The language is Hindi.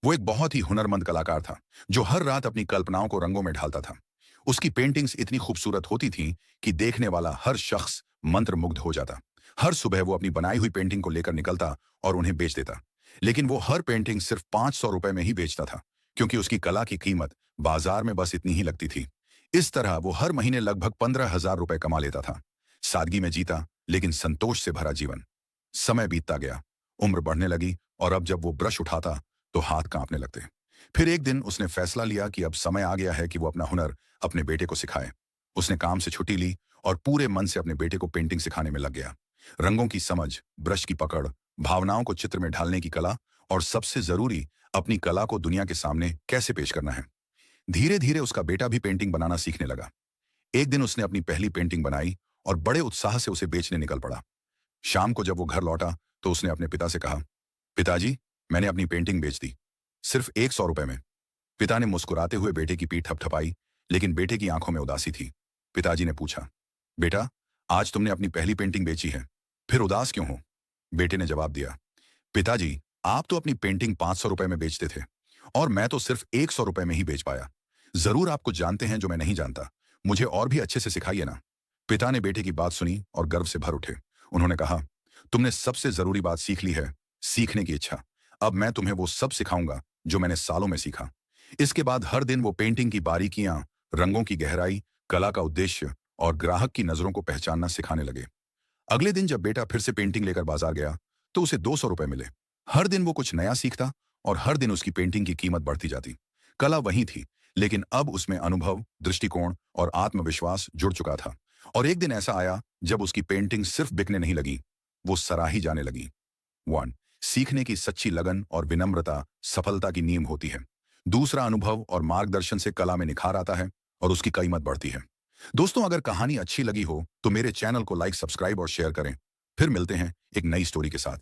वो एक बहुत ही हुनरमंद कलाकार था, जो हर रात अपनी कल्पनाओं को रंगों में ढालता था। उसकी पेंटिंग्स इतनी खूबसूरत होती थीं कि देखने वाला हर शख्स मंत्रमुग्ध हो जाता। हर सुबह वो अपनी बनाई हुई पेंटिंग को लेकर निकलता और उन्हें बेच देता। लेकिन वो हर पेंटिंग सिर्फ 500 रुपए में ही बेचता था, क्योंकि उसकी कला की कीमत बाजार में बस इतनी ही लगती थी। इस तरह वो हर महीने लगभग 15,000 रुपए कमा लेता था। सादगी में जीता, लेकिन संतोष से भरा जीवन। समय बीतता गया, उम्र बढ़ने लगी, और अब जब वो ब्रश उठाता तो हाथ कांपने लगते। फिर एक दिन उसने फैसला लिया कि अब समय आ गया है कि वो अपना हुनर अपने बेटे को सिखाए। उसने काम से छुट्टी ली और पूरे मन से अपने बेटे को पेंटिंग सिखाने में लग गया। रंगों की समझ, ब्रश की पकड़, भावनाओं को चित्र में ढालने की कला, और सबसे जरूरी, अपनी कला को दुनिया के सामने कैसे पेश करना है। धीरे धीरे उसका बेटा भी पेंटिंग बनाना सीखने लगा। एक दिन उसने अपनी पहली पेंटिंग बनाई और बड़े उत्साह से उसे बेचने निकल पड़ा। शाम को जब वो घर लौटा तो उसने अपने पिता से कहा, पिताजी, मैंने अपनी पेंटिंग बेच दी, सिर्फ 100 रुपए में। पिता ने मुस्कुराते हुए बेटे की पीठ थपथपाई, लेकिन बेटे की आंखों में उदासी थी। पिताजी ने पूछा, बेटा, आज तुमने अपनी पहली पेंटिंग बेची है, फिर उदास क्यों हो? बेटे ने जवाब दिया, पिताजी, आप तो अपनी पेंटिंग 500 रुपए में बेचते थे, और मैं तो सिर्फ 100 रुपए में ही बेच पाया। जरूर आप कुछ जानते हैं जो मैं नहीं जानता। मुझे और भी अच्छे से सिखाइए ना। पिता ने बेटे की बात सुनी और गर्व से भर उठे। उन्होंने कहा, तुमने सबसे जरूरी बात सीख ली है, सीखने की इच्छा। अब मैं तुम्हें वो सब सिखाऊंगा जो मैंने सालों में सीखा। इसके बाद हर दिन वो पेंटिंग की बारीकियां, रंगों की गहराई, कला का उद्देश्य और ग्राहक की नजरों को पहचानना सिखाने लगे। अगले दिन जब बेटा फिर से पेंटिंग लेकर बाजार गया तो उसे 200 रुपए मिले। हर दिन वो कुछ नया सीखता और हर दिन उसकी पेंटिंग की कीमत बढ़ती जाती। कला वही थी, लेकिन अब उसमें अनुभव, दृष्टिकोण और आत्मविश्वास जुड़ चुका था। और एक दिन ऐसा आया जब उसकी पेंटिंग सिर्फ बिकने नहीं लगी, वो सराही जाने लगी। वन, सीखने की सच्ची लगन और विनम्रता सफलता की नींव होती है। दूसरा, अनुभव और मार्गदर्शन से कला में निखार आता है और उसकी कीमत बढ़ती है। दोस्तों, अगर कहानी अच्छी लगी हो तो मेरे चैनल को लाइक, सब्सक्राइब और शेयर करें। फिर मिलते हैं एक नई स्टोरी के साथ।